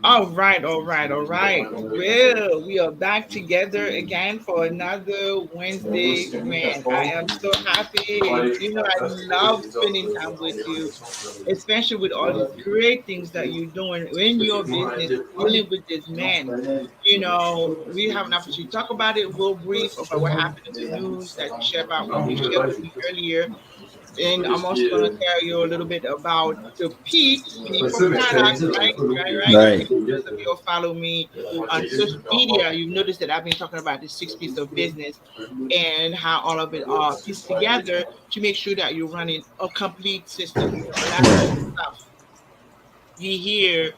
All right, all right, all right. Well, we are back together again for another Wednesday. Man, I am so happy. I love spending time with you, especially with all these great things that you're doing in your business, dealing with this man. We have an opportunity to talk about it. We'll brief about what happened in the news that you shared with me earlier, and I'm also going to tell you a little bit about the P for product, right? Right, right. If Right. those of you who follow me on social media, you've noticed that I've been talking about the six piece of business and how all of it are pieced together to make sure that you're running a complete system. A lot of stuff you hear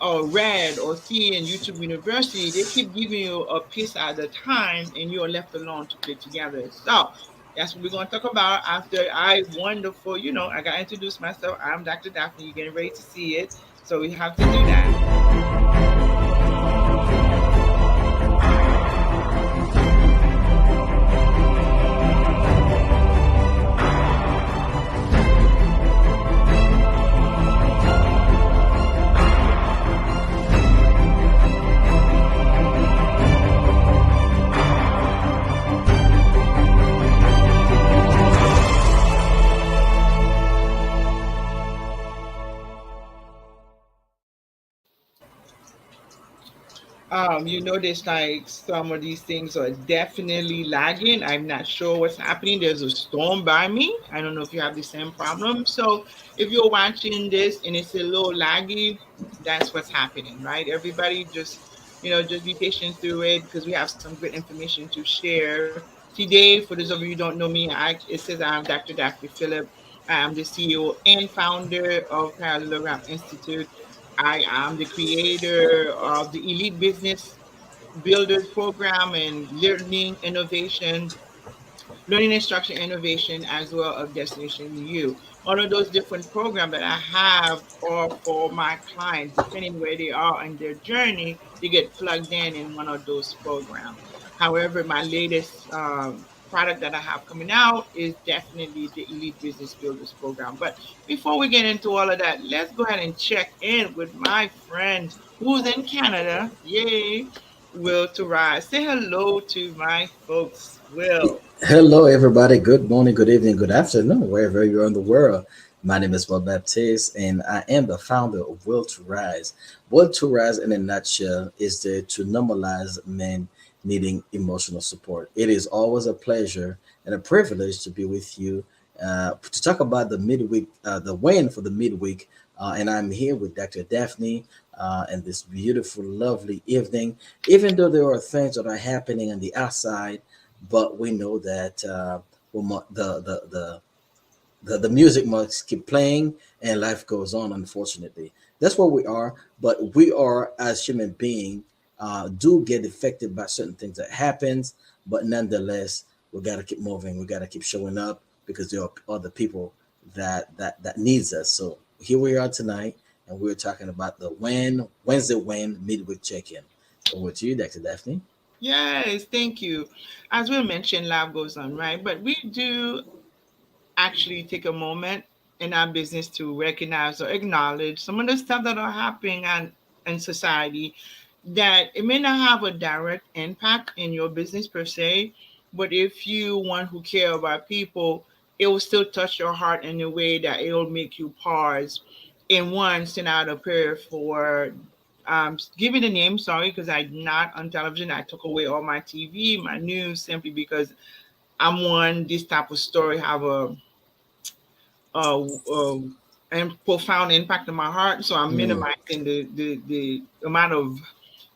or read or see in YouTube University, they keep giving you a piece at a time and you're left alone to put it together. So that's what we're going to talk about after I got to introduce myself. I'm Dr. Daphne. You're getting ready to see it. So we have to do that. You notice like some of these things are definitely lagging. I'm not sure what's happening. There's a storm by me. I don't know if you have the same problem. So if you're watching this and it's a little laggy, that's what's happening, right? Everybody just be patient through it because we have some great information to share. Today, for those of you who don't know me, it says I'm Dr. Daphne Phillip. I'm the CEO and founder of Parallelogram Institute. I am the creator of the Elite Business Builders Program and learning instruction innovation, as well as Destination U. All of those different programs that I have are for my clients, depending where they are in their journey, they get plugged in one of those programs. However, my latest product that I have coming out is definitely the Elite Business Builders Program. But before we get into all of that, let's go ahead and check in with my friend who's in Canada. Yay! Will to rise. Say hello to my folks. Will. Hello, everybody. Good morning, good evening, good afternoon, wherever you're in the world. My name is Bob Baptiste, and I am the founder of Will to Rise. Will to Rise, in a nutshell, is there to normalize men needing emotional support. It is always a pleasure and a privilege to be with you to talk about the midweek, the win for the midweek. And I'm here with Dr. Daphne and this beautiful, lovely evening. Even though there are things that are happening on the outside, but we know that the music must keep playing and life goes on. Unfortunately, that's what we are. But we are, as human beings, do get affected by certain things that happens. But nonetheless, we got to keep moving. We got to keep showing up because there are other people that needs us. So here we are tonight, and we're talking about the Wednesday win midweek check-in. Over to you, Dr. Daphne. Yes, thank you. As we mentioned, life goes on, right? But we do actually take a moment in our business to recognize or acknowledge some of the stuff that are happening in society that it may not have a direct impact in your business per se, but if you one who care about people, it will still touch your heart in a way that it will make you pause and one send out a prayer for give me the name, sorry, because I'm not on television. I took away all my TV, my news, simply because I'm one this type of story have uh, uh, and profound impact on my heart. So I'm Mm. minimizing the amount of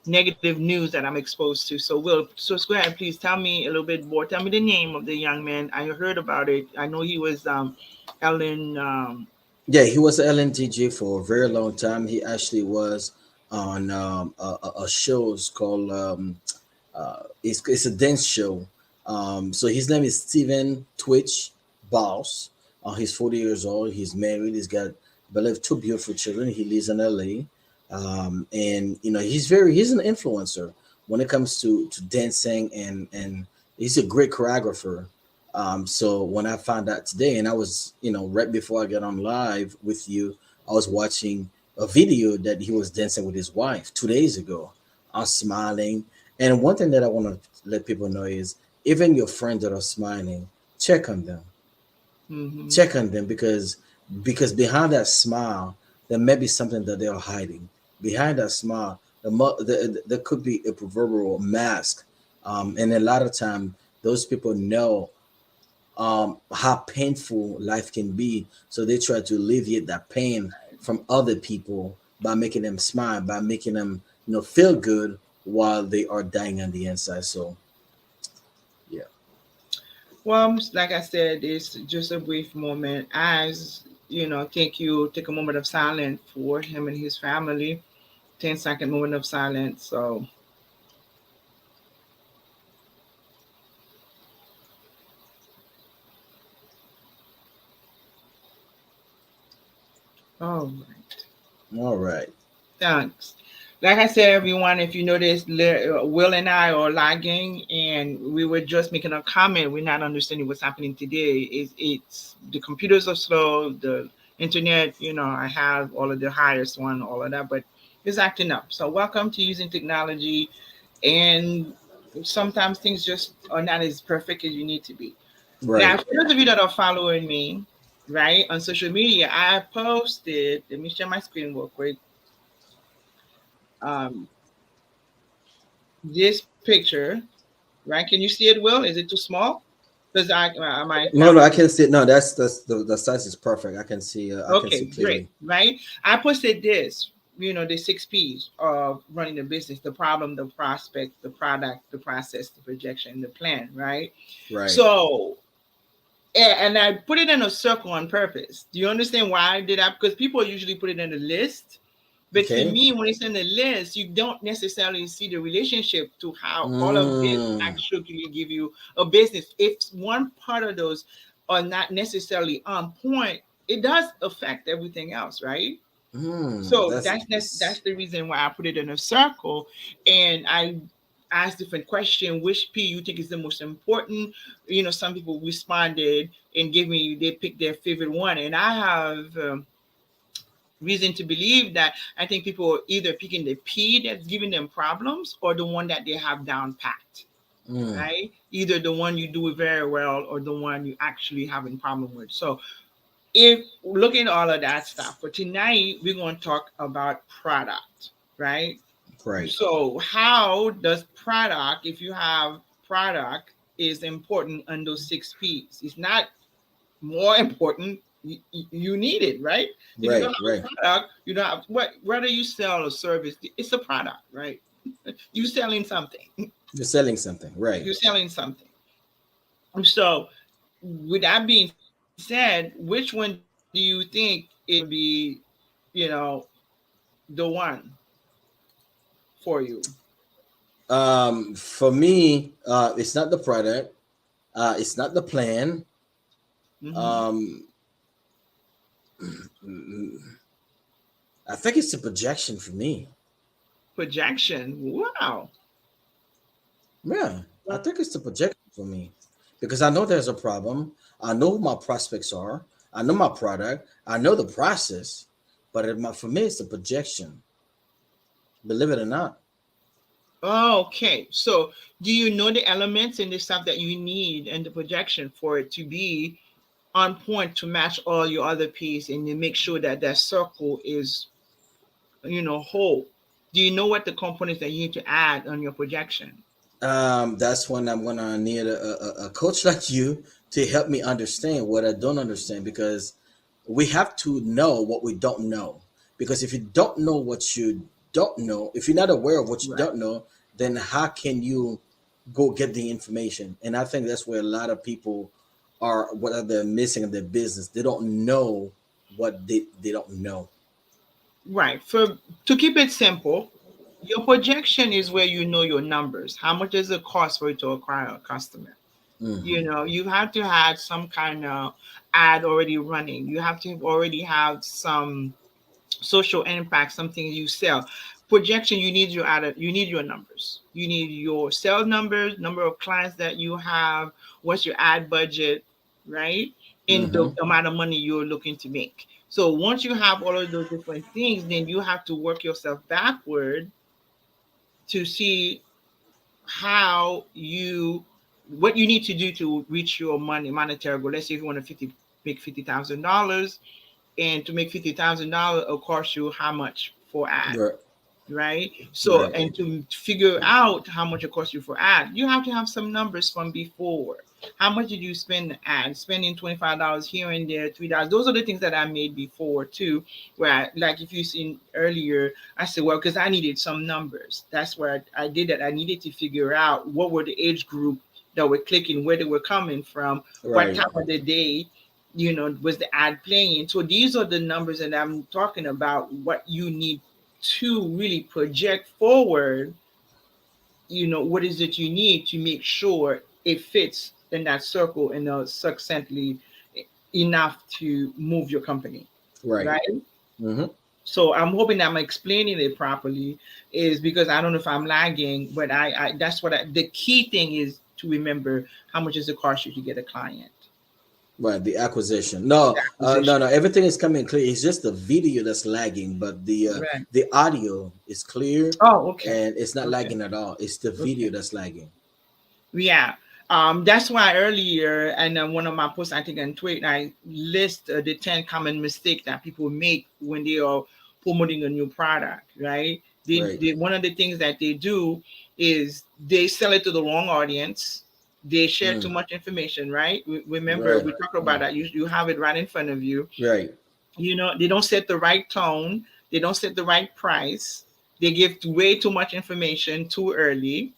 negative news that I'm exposed to. So Will, so go ahead, please tell me a little bit more. Tell me the name of the young man. I heard about it. I know he was Ellen. Yeah, he was LNTG for a very long time. He actually was on a shows called it's a dance show. So his name is Steven Twitch Boss. He's 40 years old. He's married. He's got, I believe, two beautiful children. He lives in LA, and he's an influencer when it comes to dancing, and he's a great choreographer. So when I found out today, and I was, right before I got on live with you, I was watching a video that he was dancing with his wife 2 days ago. I was smiling. And one thing that I want to let people know is even your friends that are smiling, check on them. Mm-hmm. Check on them because behind that smile, there may be something that they are hiding. Behind that smile, there could be a proverbial mask. And a lot of time, those people know how painful life can be, so they try to alleviate that pain from other people by making them smile, by making them feel good while they are dying on the inside. So yeah. Well, like I said, it's just a brief moment. As thank you. Take a moment of silence for him and his family. 10-second moment of silence. So, all right. All right. Thanks. Like I said, everyone, if you notice, Will and I are lagging, and we were just making a comment. We're not understanding what's happening today. It's the computers are slow, the internet. I have all of the highest one, all of that, but it's acting up. So, welcome to using technology, and sometimes things just are not as perfect as you need to be. Now, Right. for those of you that are following me, right, on social media, I posted. Let me share my screen real quick. Um, this picture, right? Can you see it, Will? Is it too small? Because my No, no, camera. I can see it. No, that's the size is perfect. I can see Okay, great, clearly. right? I posted this. The 6 P's of running a business: the problem, the prospect, the product, the process, the projection, the plan, right? Right. So, and I put it in a circle on purpose. Do you understand why I did that? Because people usually put it in a list. But for Okay. me, when it's in the list, you don't necessarily see the relationship to how all of this Mm. actually give you a business. If one part of those are not necessarily on point, it does affect everything else, right? Mm. So That's that's the reason why I put it in a circle, and I asked different questions. Which P you think is the most important? Some people responded and gave me they picked their favorite one, and I have reason to believe that I think people are either picking the P that's giving them problems or the one that they have down pat, mm. right? Either the one you do it very well or the one you actually having problem with. So if looking at all of that stuff, for tonight we're going to talk about product, right? Right. So how does product, if you have product, is important on those 6 P's? It's not more important. You need it, right? If you don't Right. have Right. a product, you don't have what. Whether you sell a service, it's a product, right? You selling something. You're selling something. Right. You're selling something. So, with that being said, which one do you think is going to be, you know, the one for you? For me, it's not the product. It's not the plan. Hmm. Um, I think it's the projection for me. Projection. Wow. Yeah, I think it's the projection for me because I know there's a problem. I know who my prospects are. I know my product. I know the process, but for me, it's the projection. Believe it or not. Okay. So, do you know the elements and the stuff that you need and the projection for it to be on point to match all your other pieces and you make sure that that circle is whole? Do you know what the components that you need to add on your projection? That's when I'm gonna need a coach like you to help me understand what I don't understand because we have to know what we don't know. Because if you don't know what you don't know, if you're not aware of what you Right. don't know, then how can you go get the information? And I think that's where a lot of people are what are they missing in their business. They don't know what they don't know. Right. For to keep it simple, your projection is where you know your numbers. How much does it cost for you to acquire a customer? Hmm. You have to have some kind of ad already running. You have to already have some social impact, something you sell. projection, you need your numbers. You need your sales numbers, number of clients that you have, what's your ad budget, right? And the Mm-hmm. amount of money you're looking to make. So once you have all of those different things, then you have to work yourself backward to see how you what you need to do to reach your monetary goal. Let's say if you want to make $50,000, and to make $50,000, it'll cost you how much for ad, Right. right? So, Right. and to figure out how much it costs you for ad, you have to have some numbers from before. How much did you spend the ad? Spending $25 here and there, $3. Those are the things that I made before too. Where like if you seen earlier, I said, well, because I needed some numbers. That's where I did that. I needed to figure out what were the age group that were clicking, where they were coming from, what Right. time of the day, was the ad playing. So these are the numbers that I'm talking about. What you need to really project forward, what is it you need to make sure it fits in that circle and succinctly enough to move your company, Right. right? Mm-hmm. So I'm hoping I'm explaining it properly, is because I don't know if I'm lagging, but I that's the key thing is to remember how much is it cost you to get a client, Right, the acquisition. No, the acquisition. no. Everything is coming clear. It's just the video that's lagging, but Right. the audio is clear, Oh, okay. and it's not Okay. lagging at all. It's the Okay. video that's lagging. Yeah. That's why earlier, and one of my posts, I think on Twitter, I list the 10 common mistakes that people make when they are promoting a new product, right? Right. One of the things that they do is they sell it to the wrong audience. They share too Mm. much information, right? Remember, Right. we talked about Mm. that. You have it right in front of you. Right. They don't set the right tone. They don't set the right price. They give way too much information too early.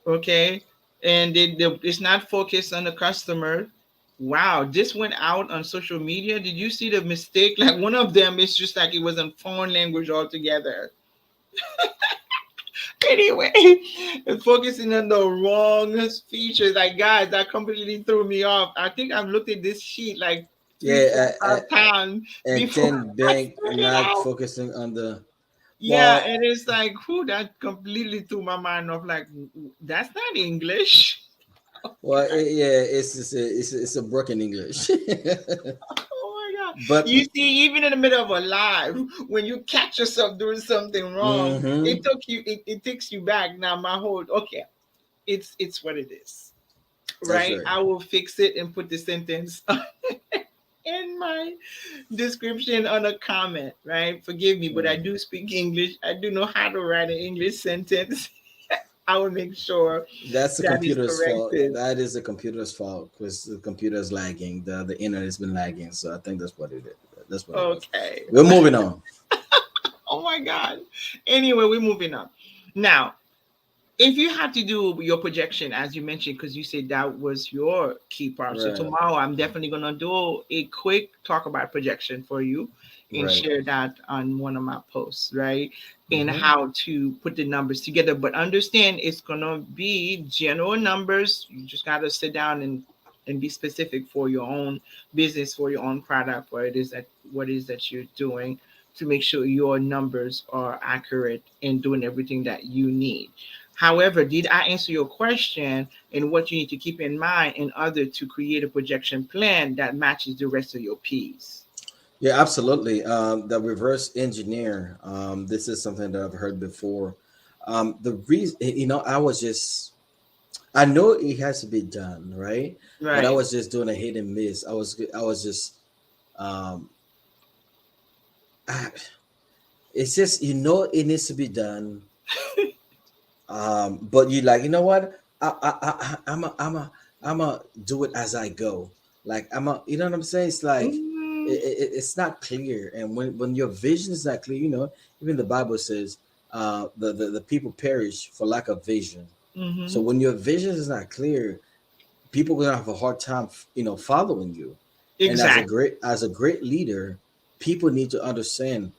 Okay, and it's not focused on the customer. Wow, this went out on social media. Did you see the mistake? Like one of them, it's just like it was in foreign language altogether. Anyway, it's focusing on the wrong features. Like, guys, that completely threw me off. I think I've looked at this sheet like three, four, Yeah. five times And before then I bank figured it not out. focusing on the Yeah, well. and it's like, who that completely threw my mind off. Like, that's not English. Well, yeah, it's a broken English. Oh my God. But You see, even in the middle of a live, when you catch yourself doing something wrong, mm-hmm, it takes you back. Now my whole okay, it's what it is. that's Right? right. I will fix it and put the sentence in my description on a comment, right? Forgive me, but I Mm. do speak English. I do know how to write an English sentence. I will make sure That's the that is computer's fault. corrected. That is the computer's fault because the computer is lagging. The internet's been lagging. So I think that's what it is. That's what it is. Okay. We're moving on. Oh my God. Anyway, we're moving on. Now, if you had to do your projection, as you mentioned, because you said that was your key part. So Right. tomorrow, I'm definitely going to do a quick talk about projection for you and Right. share that on one of my posts, right? And Mm-hmm. how to put the numbers together. But understand it's going to be general numbers. You just got to sit down and be specific for your own business, for your own product, what it is that you're doing to make sure your numbers are accurate and doing everything that you need. However, did I answer your question and what you need to keep in mind in order to create a projection plan that matches the rest of your P's? Yeah, absolutely. The reverse engineer. This is something that I've heard before. The reason, I was just, I know it has to be done, right? But I Right. was just doing a hit and miss. I was just, um, I, it's just, it needs to be done. But you like, you know what? I'm a do it as I go. Like you know what I'm saying? It's like Mm-hmm. it's not clear, and when your vision is not clear, even the Bible says, the people perish for lack of vision. So Mm-hmm. when your vision is not clear, people are gonna have a hard time, following you. And Exactly. as a great leader, people need to understand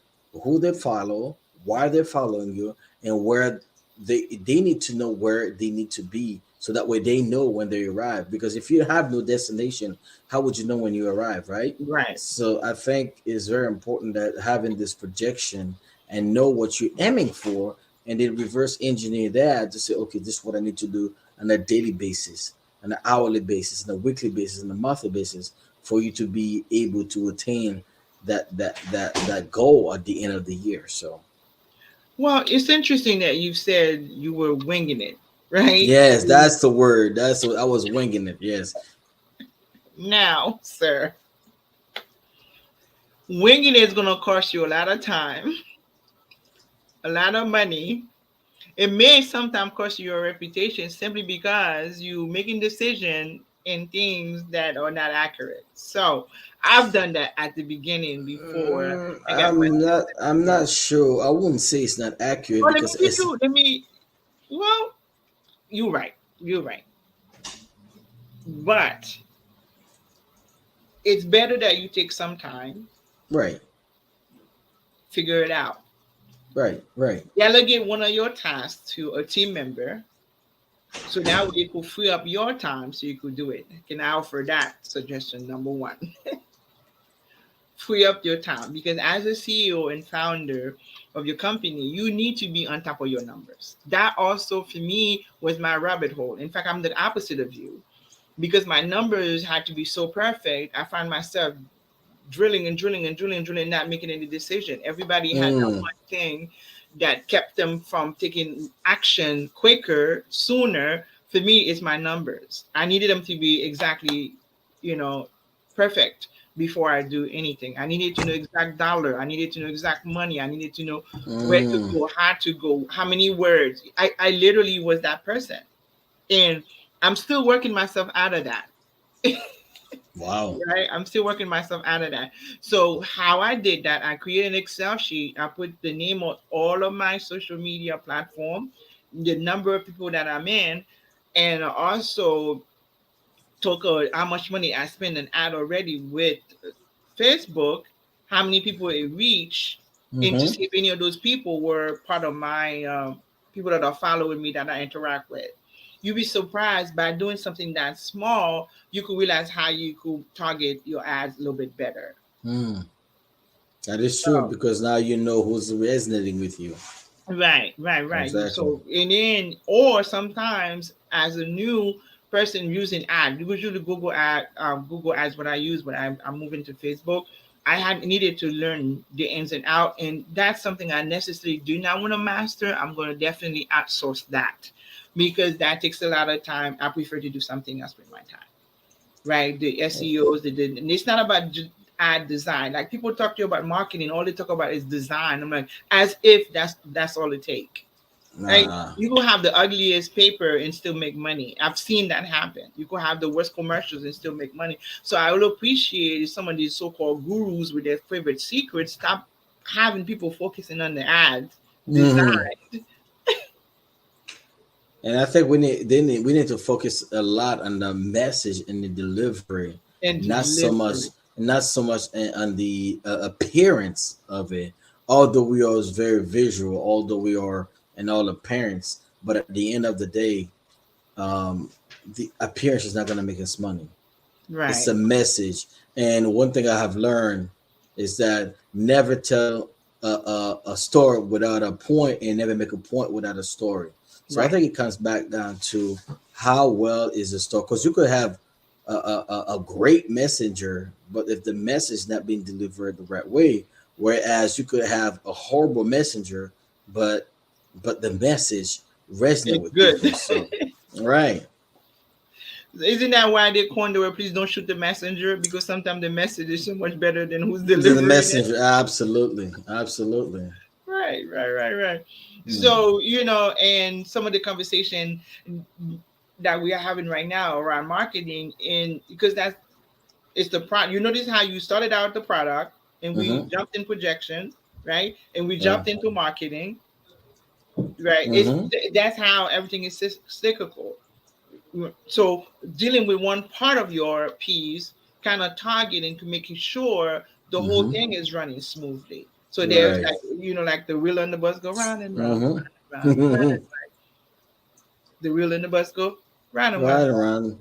who they follow, why they're following you, and where they need to know where they need to be, so that way they know when they arrive. Because if you have no destination, how would you know when you arrive, right? Right. So I think it's very important that having this projection and know what you're aiming for, and then reverse engineer that to say, okay, this is what I need to do on a daily basis, on an hourly basis, on a weekly basis, on a monthly basis, for you to be able to attain that goal at the end of the year. So Well, it's interesting that you said you were winging it, right? yes, that's the word. That's what I was winging it. Yes. Now, sir, winging it is going to cost you a lot of time, a lot of money. It may sometimes cost you your reputation simply because you making decision in things that are not accurate. So I've done that at the beginning before I got my. I'm not sure. I wouldn't say it's not accurate Oh, let me because give it's you. Let me. Well, you're right. You're right. But it's better that you take some time, right, figure it out. right. Delegate one of your tasks to a team member so that way it could free up your time so you could do it. Can I offer that suggestion number one? Free up your time because as a CEO and founder of your company, you need to be on top of your numbers. That also for me was my rabbit hole. In fact, I'm the opposite of you because my numbers had to be so perfect. I find myself drilling and drilling and drilling and drilling, not making any decision. Everybody had that Mm, one thing that kept them from taking action quicker, sooner. For me, it's my numbers. I needed them to be exactly, you know, perfect before I do anything. I needed to know exact dollar. I needed to know exact money. I needed to know where to mm. go, how to go, how many words. I literally was that person. And I'm still working myself out of that. Wow. Right? I'm still working myself out of that. So how I did that, I created an Excel sheet. I put the name of all of my social media platform, the number of people that I'm in, and I also took how much money I spent an ad already with Facebook, how many people it reached, and to Mm-hmm. see if any of those people were part of my people that are following me that I interact with. You'd be surprised by doing something that small, you could realize how you could target your ads a little bit better. Mm. That is true So, because now you know who's resonating with you. right. Exactly. So, and then, or sometimes as a new person using ad, usually Google ads what I use when I'm moving to Facebook. I had needed to learn the ins and out, and that's something I necessarily do not want to master. I'm going to definitely outsource that because that takes a lot of time. I prefer to do something else with my time, right? The SEOs, and it's not about ad design. Like people talk to you about marketing, all they talk about is design. I'm like, as if that's all it take. Right? Nah. You will have the ugliest paper and still make money. I've seen that happen. You could have the worst commercials and still make money. So I would appreciate if some of these so-called gurus with their favorite secrets stop having people focusing on the ads Hmm. design And I think we need to focus a lot on the message and the delivery, and to deliver. not so much on the appearance of it. Although we are very visual, although we are in all appearance, but at the end of the day, um, the appearance is not going to make us money. It's Right. a message. And one thing I have learned is that never tell a story without a point, and never make a point without a story. So I Right. think it comes back down to how well is the story, because you could have a great messenger, but if the message is not being delivered the right way, whereas you could have a horrible messenger, but the message resonate It's with good. people. So right. Isn't that why they coined the word "please don't shoot the messenger"? Because sometimes the message is so much better than who's To the delivering it. messenger, absolutely, absolutely. Right. Mm. So and some of the conversation that we are having right now around marketing, and because that's it's the product. You notice how you started out the product, and we Mm-hmm. jumped in projections, right? And we Yeah. jumped into marketing, right? Mm-hmm. That's how everything is cyclical. So dealing with one part of your piece, kind of targeting to making sure the whole Mm-hmm. thing is running smoothly. So there's Right. like like the wheel on the bus go round and round, round. Mm-hmm. The wheel in the bus go round and round. Right around.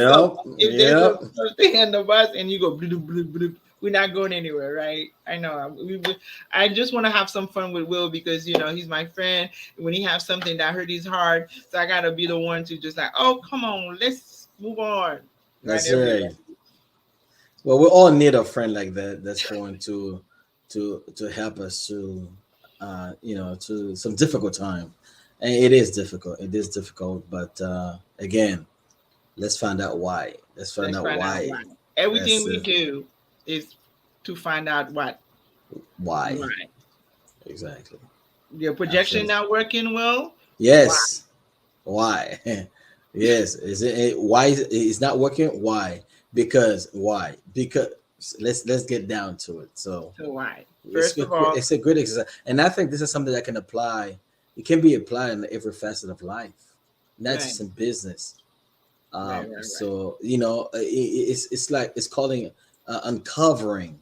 So Yep. if there's a Yep. thing on the bus and you go bloop bloop bloop, we're not going anywhere, right? I know. I just want to have some fun with Will because he's my friend. When he has something that hurt his heart, so I gotta be the one to just like, oh, come on, let's move on, right? That's Everybody. right. Well, we all need a friend like that that's going to help us to to some difficult time. And it is difficult. It is difficult, but again, let's find out why. Let's find Let's out find out why. why. Everything That's we do is to find out why. why. Exactly. Your projection Absolutely. not working well. Why? Yes. Why? Yes. Why it's not working? Why? Because why? Because let's get down to it. So So why? it's First of all, it's a great exercise, and I think this is something that can apply. It can be applied in every facet of life, not right, just in business. right. So it's like it's calling uncovering,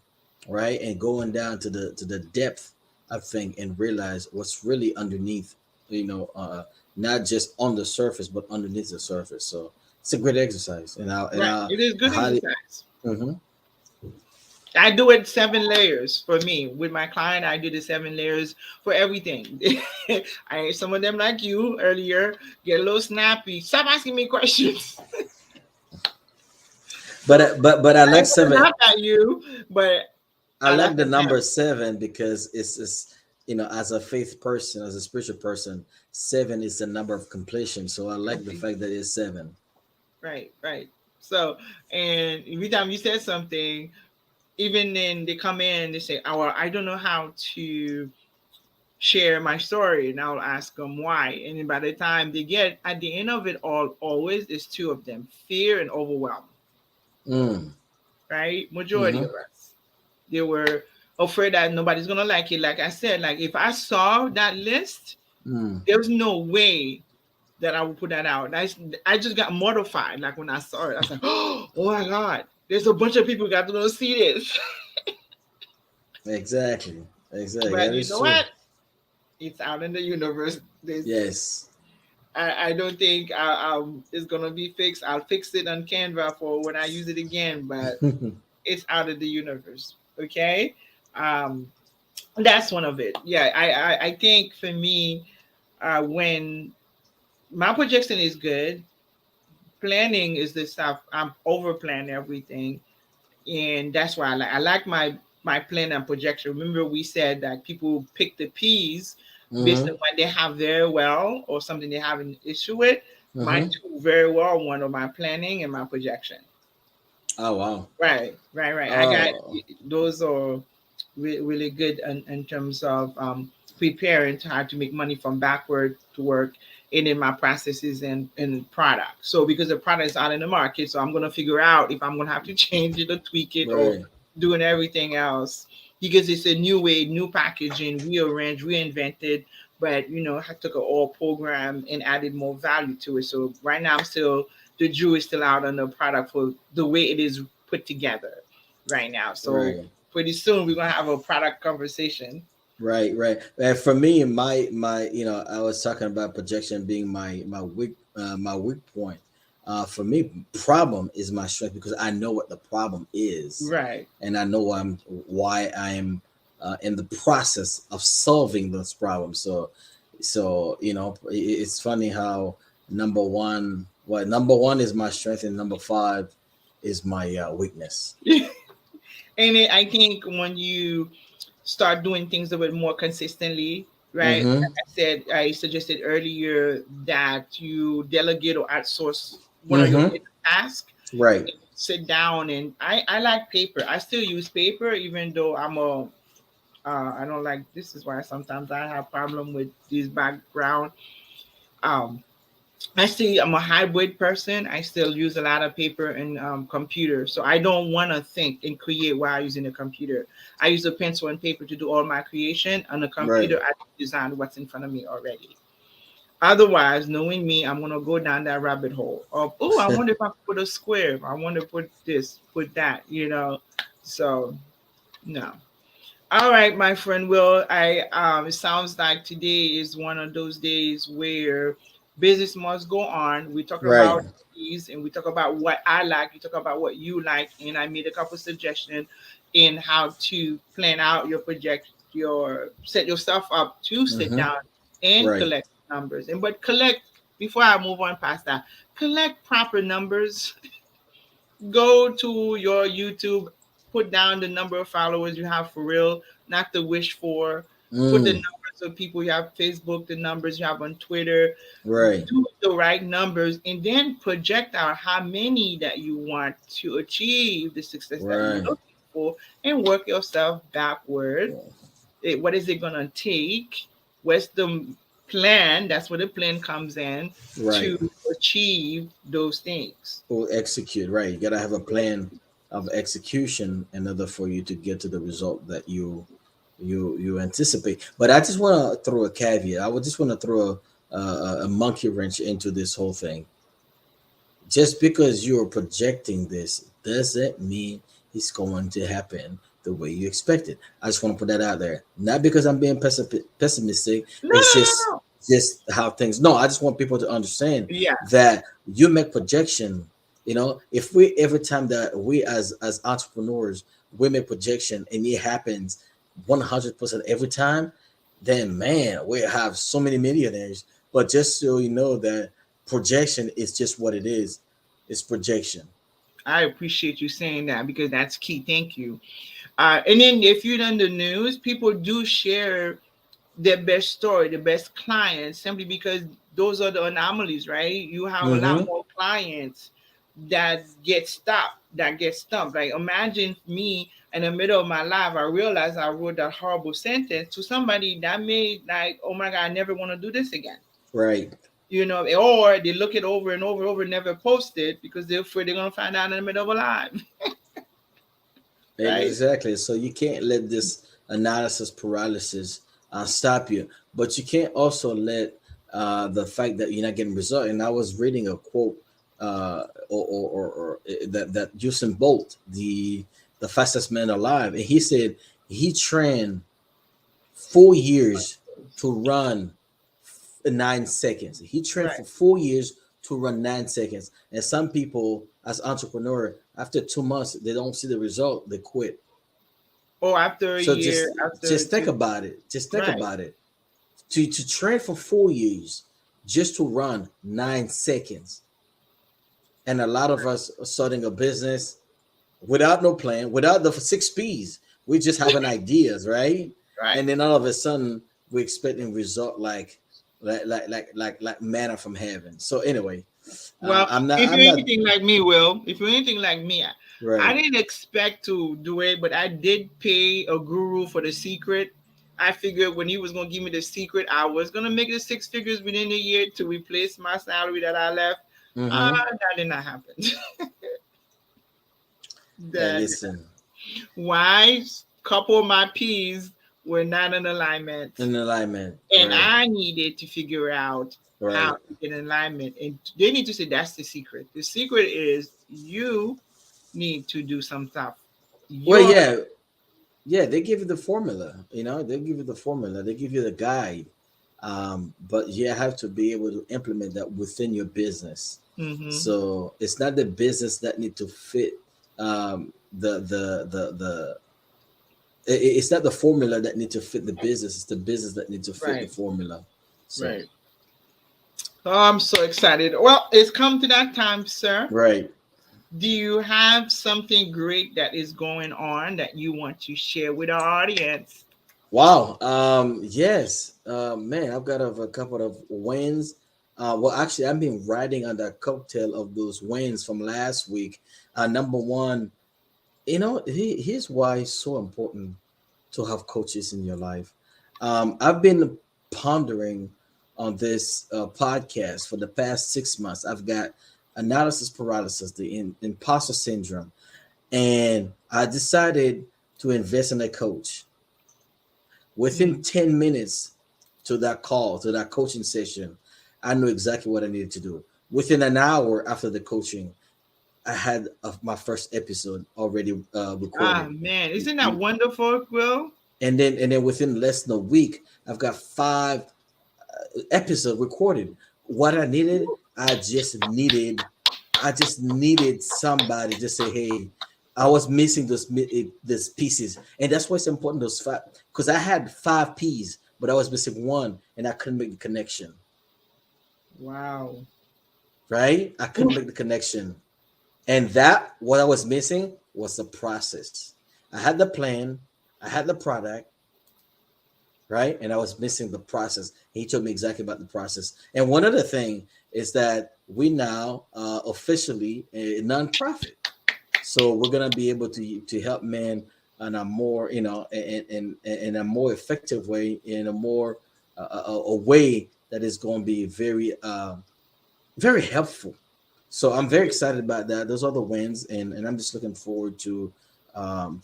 right, and going down to the depth, I think, and realize what's really underneath. You know, not just on the surface, but underneath the surface. So it's a great exercise, Right. It is I good highly. exercise. Hmm. I do it 7 layers for me with my client. I do the 7 layers for everything. I some of them like you earlier get a little snappy. Stop asking me questions. But I I like could seven. laugh at you, but I I laugh like the at them. number seven because it's as a faith person, as a spiritual person, seven is the number of completion. So I like the fact that it's seven. Right. So, and every time you said something, even then they come in, they say, "Oh, well, I don't know how to share my story," and I'll ask them why. And then by the time they get at the end of it all, always there's two of them: fear and overwhelm. Mm. Right? Majority Mm-hmm. of us, they were afraid that nobody's gonna like it. Like I said, like if I saw that list, Mm. there's no way that I would put that out. I just got mortified. Like when I saw it, I was like, oh my god, there's a bunch of people got to go see this. Exactly. Exactly. But That you is know true. what? It's out in the universe. Yes. I don't think it's gonna be fixed. I'll fix it on Canva for when I use it again, but it's out of the universe. Okay, um, that's one of it. Yeah, I think for me, when my projection is good, planning is the stuff. I'm over plan everything, and that's why I like my plan and projection. Remember, we said that people pick the P's based Mm-hmm. on what they have very well or something they have an issue with. My Mm-hmm. two very well, one of my planning and my projection. Oh wow. Right. I got Oh. those are really good in terms of preparing to how to make money from backward to work and in my processes and product. So because the product is out in the market, so I'm gonna figure out if I'm gonna have to change it or tweak it or Right. doing everything else because it's a new way, new packaging, rearranged, reinvented. But I took an old program and added more value to it. So right now I'm still the jury is still out on the product for the way it is put together right now. So Right. pretty soon we're gonna have a product conversation. Right. And for me, my I was talking about projection being my weak point. For me, problem is my strength because I know what the problem is, Right. and I know why I am in the process of solving those problems. So it's funny how number one is my strength, and number five is my weakness. I think when you start doing things a bit more consistently, right? Mm-hmm. Like I said, I suggested earlier that you delegate or outsource one of your Mm-hmm. major tasks. Right. Sit down and I like paper. I still use paper even though I don't like this is why sometimes I have problem with this background. Um I'm a hybrid person. I still use a lot of paper and computer. So I don't want to think and create while using a computer. I use a pencil and paper to do all my creation. On the Right. computer, I design what's in front of me already. Otherwise, knowing me, I'm gonna go down that rabbit hole of, oh, I wonder if I put a square. I want to put this, put that. So no. All right, my friend Will. It sounds like today is one of those days where business must go on. We talk Right. about these and we talk about what I like, you talk about what you like, and I made a couple suggestions. in how to plan out your project, your set yourself up to sit Mm-hmm. down and Right. collect numbers. And but collect before I move on past that, collect proper numbers. Go to your YouTube, put down the number of followers you have for real, not the wish for. Put the Mm. numbers of people you have Facebook, the numbers you have on Twitter, Right. do the right numbers, and then project out how many that you want to achieve the success that you're Right. looking for, and work yourself backward. What is it gonna take? What's the plan? That's where the plan comes in Right. to achieve those things. Or execute. Right. You gotta have a plan of execution in order for you to get to the result that you anticipate. But I just want to throw a caveat. I would just want to throw a monkey wrench into this whole thing. Just because you're projecting this doesn't mean it's going to happen the way you expect it. I just want to put that out there. Not because I'm being pessimistic. No, It's no, just no. how things. No, I just want people to understand Yeah, that you make projection. If we every time that we as entrepreneurs we make projection and it happens 100% every time, then man, we have so many millionaires. But just so you know that projection is just what it is. It's projection. I appreciate you saying that because that's key. Thank you. And then if you're in the news, people do share their best story, the best clients, simply because those are the anomalies, right? You have a lot Mm-hmm. more clients that get stopped, that get stumped. Like imagine me in the middle of my life, I realized I wrote that horrible sentence to somebody that made like, oh my God, I never want to do this again. Right. Or they look it over and over and over, never post it because they're afraid they're gonna find out in the middle of a live, right? Exactly. So you can't let this analysis paralysis stop you, but you can't also let the fact that you're not getting result. And I was reading a quote or that Usain Bolt, the fastest man alive, and he said he trained 4 years to run 9 seconds. He trained Right. for 4 years to run 9 seconds. And some people, as entrepreneur, after 2 months, they don't see the result, they quit. Or after a So year, just after just think two, about it. Just think right? about it. To train for 4 years just to run 9 seconds. And a lot of us are starting a business without no plan, without the 6 P's. We just having ideas, right? Right. And then all of a sudden we're expecting result like manna from heaven. So anyway, Well, if I'm you're not anything like me, Will, if you're anything like me, I right. didn't expect to do it, but I did pay a guru for the secret. I figured when he was gonna give me the secret, I was gonna make the six figures within a year to replace my salary that I left. Mm-hmm. That did not happen. Hey, That listen, why couple of my P's were not in alignment, in alignment, and right, I needed to figure out how right. to get in alignment. And they need to say that's the secret. The secret is you need to do some stuff. Well, You're yeah, they give you the formula. They give you the formula. They give you the guide. But you have to be able to implement that within your business. mm-hmm, So it's not the business that need to fit the it's not the formula that need to fit the business. It's the business that need to fit the right, formula. So right. Oh, I'm so excited. Well, it's come to that time, sir. right. Do you have something great that is going on that you want to share with our audience? Wow. Yes. Man, I've got a couple of wins. Well, actually, I've been riding on the coattail of those wins from last week. Number one, here's why it's so important to have coaches in your life. I've been pondering on this podcast for the past 6 months. I've got analysis paralysis, the imposter syndrome, and I decided to invest in a coach. Within Mm. 10 minutes to that call, to that coaching session, I knew exactly what I needed to do. Within an hour after the coaching, I had my first episode already Ah, recorded. man, isn't that wonderful, Will? And then within less than a week, I've got 5 episodes recorded. What I needed, I just needed somebody to say, hey, I was missing those pieces, and that's why it's important. Those five, because I had five P's, but I was missing one, and I couldn't make the connection. Wow. Right? I couldn't make the connection, and that what I was missing was the process. I had the plan, I had the product, right, and I was missing the process. He told me exactly about the process. And one other thing is that we now officially a nonprofit. So we're gonna be able to help men in a more in a more effective way, in a more a way that is going to be very very helpful. So I'm very excited about that. Those are the wins, and I'm just looking forward to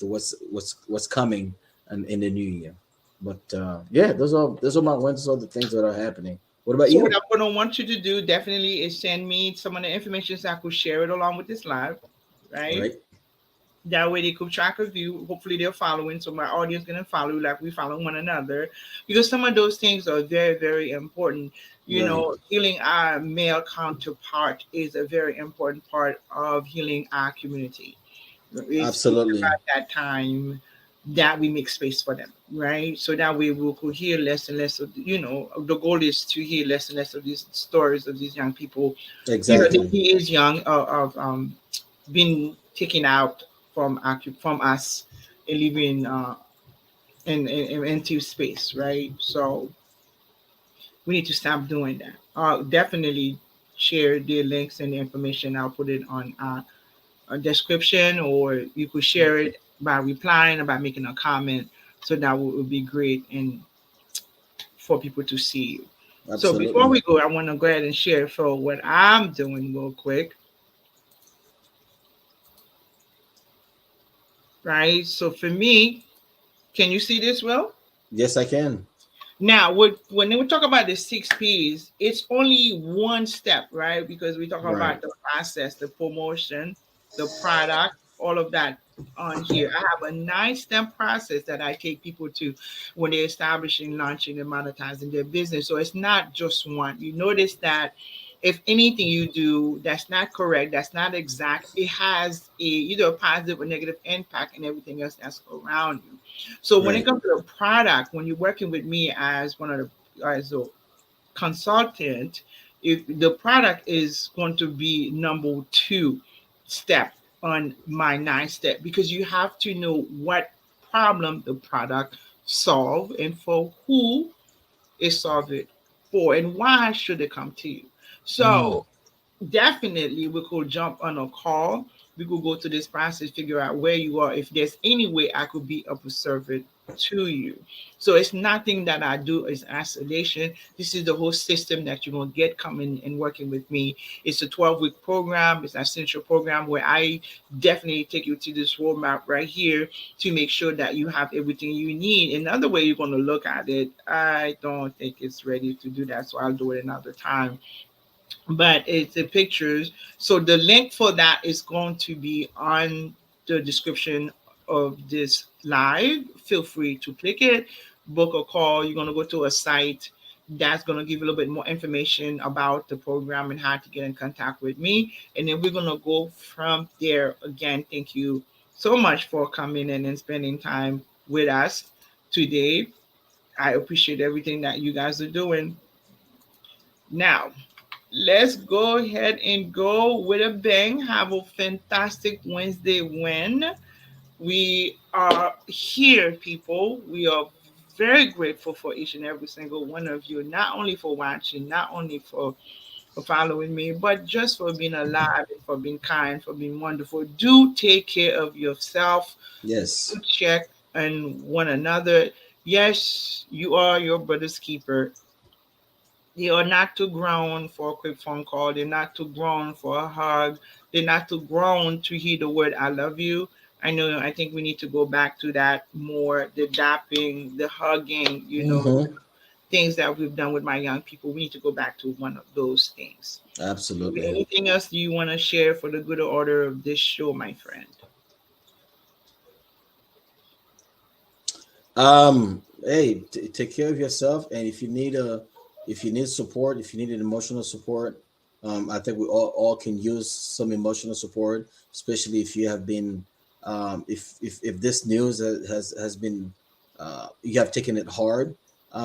what's coming in the new year. But yeah, those are my wins. Those are the things that are happening. What about So what you? I'm going to want you to do definitely is send me some of the information so I could share it along with this live, All right? right. That way they keep track of you. Hopefully they're following, so my audience gonna follow you like we follow one another, because some of those things are very, very important. You Right. know, healing our male counterpart is a very important part of healing our community. It's Absolutely. about that time that we make space for them, right? So that way we could hear less and less of, the goal is to hear less and less of these stories of these young people. That Exactly. he is young, of being taken out from us and living in empty space, right? So we need to stop doing that. Definitely share the links and the information. I'll put it on a description, or you could share it by replying or by making a comment. So that would be great and for people to see you. So before Absolutely. we go, I want to go ahead and share for what I'm doing real quick, right? So for me, can you see this well? Yes, I can. Now, when we talk about the six P's, it's only one step, right? Because we talk Right. about the process, the promotion, the product, all of that on here. I have a 9 step process that I take people to when they're establishing, launching, and monetizing their business. So it's not just one. You notice that if anything you do that's not correct, that's not exact, it has either a positive or negative impact in everything else that's around you. So when it Right. comes to the product, when you're working with me as one of the as a consultant, if the product is going to be number 2 step on my 9 step, because you have to know what problem the product solve and for who is solve it for and why should it come to you. Mm. So definitely we could jump on a call. We could go to this process, figure out where you are, if there's any way I could be of a service to you. So it's nothing that I do is isolation. This is the whole system that you're gonna get coming and working with me. It's a 12-week program, it's an essential program where I definitely take you to this roadmap right here to make sure that you have everything you need. Another way you're gonna look at it, I don't think it's ready to do that, so I'll do it another time, but it's the pictures. So the link for that is going to be on the description of this live. Feel free to click it, book a call. You're going to go to a site that's going to give you a little bit more information about the program and how to get in contact with me. And then we're going to go from there. Again, thank you so much for coming in and spending time with us today. I appreciate everything that you guys are doing. Now, let's go ahead and go with a bang. Have a fantastic Wednesday when we are here, people. We are very grateful for each and every single one of you, not only for watching, not only for following me, but just for being alive and for being kind, for being wonderful. Do take care of yourself. Yes. Do check on one another. Yes, you are your brother's keeper. They are not too grown for a quick phone call. They're not too grown for a hug. They're not too grown to hear the word "I love you." I know. I think we need to go back to that more. The dapping, the hugging. Mm-hmm. Things that we've done with my young people. We need to go back to one of those things. Absolutely. Anything else you want to share for the good order of this show, my friend? Hey, take care of yourself, and if you need support, if you need an emotional support, I think we all can use some emotional support, especially if you have been If this news has been you have taken it hard,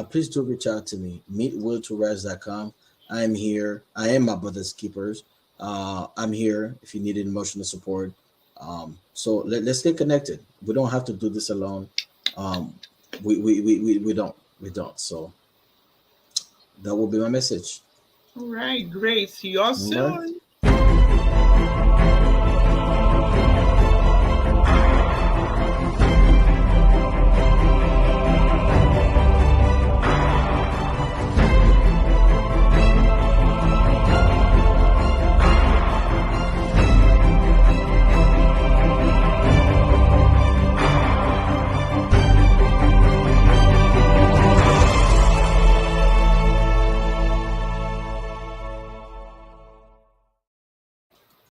please do reach out to me. Meetwilltorise.com. I am here. I am my brother's keepers. I'm here if you need emotional support. Let's get connected. We don't have to do this alone. Um, we don't. We don't. So that will be my message. All right, great. See you all All right. soon.